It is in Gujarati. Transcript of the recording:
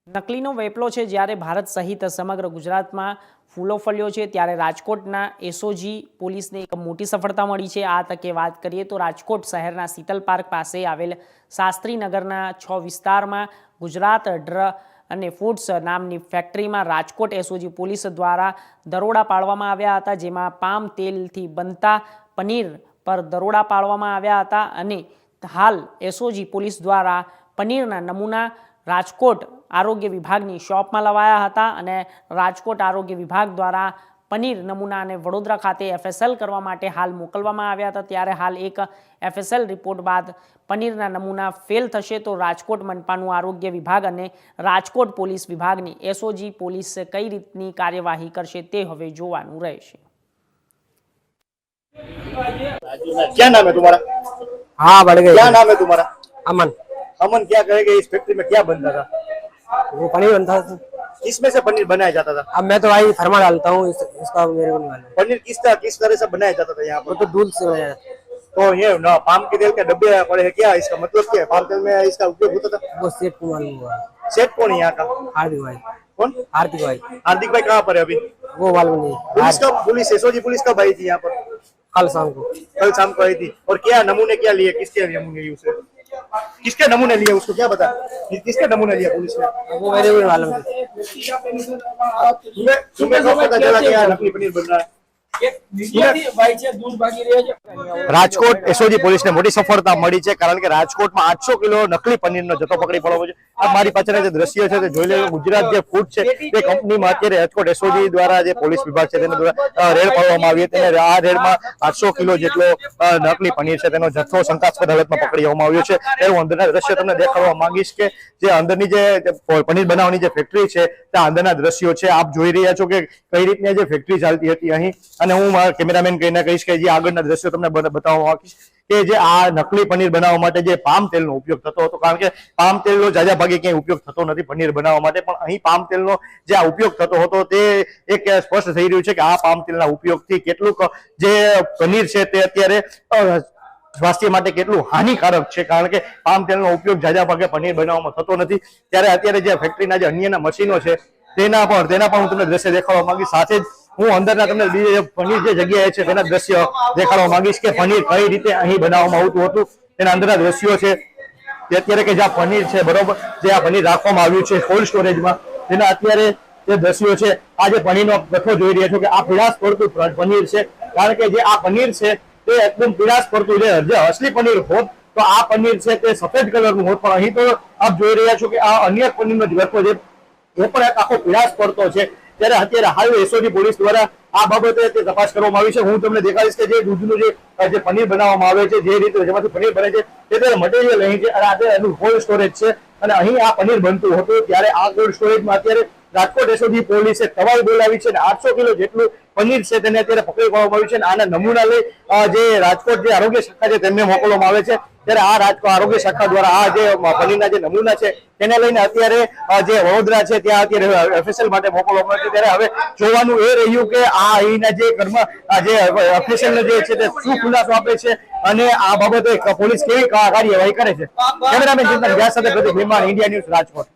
નકલીનો વેપલો છે જ્યારે ભારત સહિત સમગ્ર ગુજરાતમાં ફૂલો ફળ્યો છે ત્યારે રાજકોટના એસઓજી પોલીસને એક મોટી સફળતા મળી છે। આ તકે વાત કરીએ તો રાજકોટ શહેરના શીતલ પાર્ક પાસે આવેલ શાસ્ત્રીનગરના 6 વિસ્તારમાં ગુજરાત ડ્ર અને ફૂડ્સ નામની ફેક્ટરીમાં રાજકોટ એસઓજી પોલીસ દ્વારા દરોડા પાડવામાં આવ્યા હતા, જેમાં પામ તેલથી બનતા પનીર પર દરોડા પાડવામાં આવ્યા હતા અને હાલ એસઓજી પોલીસ દ્વારા પનીરના નમૂના રાજકોટ આરોગ્ય વિભાગની શોપમાં લવાયા હતા અને રાજકોટ આરોગ્ય વિભાગ દ્વારા પનીર નમૂનાને વડોદરા ખાતે એફએસએલ કરવા માટે હાલ મોકલવામાં આવ્યા હતા। ત્યારે હાલ એક એફએસએલ રિપોર્ટ બાદ પનીરના નમૂના ફેલ થશે તો રાજકોટ મનપાનું આરોગ્ય વિભાગ અને રાજકોટ પોલીસ વિભાગની એસઓજી પોલીસ કઈ રીતની કાર્યવાહી કરશે તે હવે જોવાનું રહેશે। क्या नाम है तुम्हारा? हाँ बढ़ गए। क्या नाम है तुम्हारा? अमन। अमन, क्या कहेंगे इस फैक्ट्री में क्या बनता था? वो पनीर बनता था। किसमें से पनीर बनाया जाता था? अब मैं तो भाई थर्मा डालता हूँ इसका मेरे को नहीं मालूम। पनीर किस तरह से बनाया जाता था यहाँ वो पर? तो दूध से बनाया जाता तो ये ना पाम के तेल के डब्बे पड़े हैं, क्या इसका मतलब क्या है? पाम तेल में इसका उपयोग होता था? है। वो सेठ को मालूम हुआ। सेठ कौन है यहाँ का? हार्दिक भाई। कौन? हार्दिक भाई। हार्दिक भाई कहाँ पर है अभी? वो मालूम नहीं। पुलिस एसओजी पुलिस कब आई थी यहाँ पर? कल शाम को। कल शाम को आई थी। और क्या नमूने क्या लिए, किसके नमूने लिए उसे? किसके नमूने लिए उसको क्या बता? किसके नमूने लिया पुलिस ने? वो मेरे को नहीं मालूम है। तुम्हें कब पता चला कि यहाँ नकली पनीर बन रहा है? રાજકોટ એસઓજી પોલીસને મોટી સફળતા મળી છે, કારણ કે રાજકોટમાં 800 કિલો નકલી પનીરનો જથ્થો પકડી પડ્યો છે। આ મારી પાછળના જે દ્રશ્ય છે તે જોઈ લો। ગુજરાત જે ફૂડ છે તે કંપનીમાં અત્યારે રાજકોટ એસઓજી દ્વારા જે પોલીસ વિભાગ છે તેના દ્વારા રેડ પાડવામાં આવી હતી અને આ રેડમાં 800 કિલો જેટલો નકલી પનીર છે તેનો જથ્થો શંકાસ્પદ હાલતમાં પકડી લેવામાં આવ્યો છે। ત્યારે હું અંદરના દ્રશ્ય તમને દેખાડવા માંગીશ કે જે અંદરની જે પનીર બનાવવાની જે ફેક્ટરી છે ત્યાં અંદરના દ્રશ્યો છે। આપ જોઈ રહ્યા છો કે કઈ રીતની જે ફેક્ટરી ચાલતી હતી અહીં, અને હું મારા કેમેરામેન કહીને કહીશ કે જે આગળના દ્રશ્યો તમને બતાવવા માંગીશ કે જે આ નકલી પનીર બનાવવા માટે જે પામ તેલનો ઉપયોગ થતો હતો, કારણ કે પામ તેલનો જાજા ભાગે ક્યાંય ઉપયોગ થતો નથી પનીર બનાવવા માટે, પણ અહીં પામ તેલનો જે આ ઉપયોગ થતો હતો તે એક સ્પષ્ટ થઈ રહ્યું છે કે આ પામ તેલના ઉપયોગથી કેટલુંક જે પનીર છે તે અત્યારે સ્વાસ્થ્ય માટે કેટલું હાનિકારક છે, કારણ કે પામ તેલનો ઉપયોગ જાજા ભાગે પનીર બનાવવામાં થતો નથી। ત્યારે અત્યારે જે ફેક્ટરીના જે અન્યના મશીનો છે તેના પણ હું તમને દ્રશ્ય દેખાડવા માંગીશ। સાથે જ હું અંદરના તમને બીજી પનીર જે જગ્યાએ છે તેના દ્રશ્ય દેખાડવા માંગીશ કે પનીર કઈ રીતે અહીં બનાવવામાં આવતું હતું તેના અંદરના દ્રશ્યો છે તે અત્યારે કે જે આ પનીર છે બરોબર, જે આ પનીર રાખવામાં આવ્યું છે કોલ્ડ સ્ટોરેજમાં તેના અત્યારે જે દ્રશ્યો છે, આ જે પનીરનો ગઠ્ઠો જોઈ રહ્યા છો કે આ પીળાશ પડતું પનીર છે, કારણ કે જે આ પનીર છે તે એકદમ પીળાશ પડતું છે। જે અસલી પનીર હોત તો આ પનીર છે તે સફેદ કલરનું હોત, પણ અહીં તો આપ જોઈ રહ્યા છો કે આ અન્ય પનીરનો ગઠ્ઠો છે એ પણ એક આખો પીળાશ પડતો છે। ત્યારે અત્યારે હાલ એસઓજી પોલીસ દ્વારા આ બાબતે તપાસ કરવામાં આવી છે। હું તમને દેખાડીશ કે જે દૂધનું જે પનીર બનાવવામાં આવે છે, જે રીતે જેમાંથી પનીર બને છે તે મટીરિયલ અહીં છે અને આ એનું કોલ્ડ સ્ટોરેજ છે અને અહીં આ પનીર બનતું હતું। ત્યારે આ કોલ્ડ સ્ટોરેજમાં અત્યારે રાજકોટ એસઓજી પોલીસે તવાઈ બોલાવી છે અને 800 કિલો જેટલું પનીર છે તેને અત્યારે પકડી પાડવામાં આવ્યું છે અને આના નમૂના લઈ જે રાજકોટ જે આરોગ્ય શાખા છે તેમને મોકલવામાં આવે છે। ત્યારે આ રાજકોટ આરોગ્ય શાખા દ્વારા આ જે પનીરના જે નમૂના છે તેને લઈને અત્યારે જે વડોદરા છે ત્યાં અત્યારે એફએસએલ માટે મોકલવામાં આવે છે। ત્યારે હવે જોવાનું એ રહ્યું કે આ અહીંના જે જે એફએસએલ જે છે તે શું ખુલાસો આપે છે અને આ બાબતે પોલીસ કેવી કાર્યવાહી કરે છે। કેમેરામેન ચિંતન વ્યાસ સાથે પ્રદીપ ભીમાણી, ઇન્ડિયા ન્યૂઝ, રાજકોટ।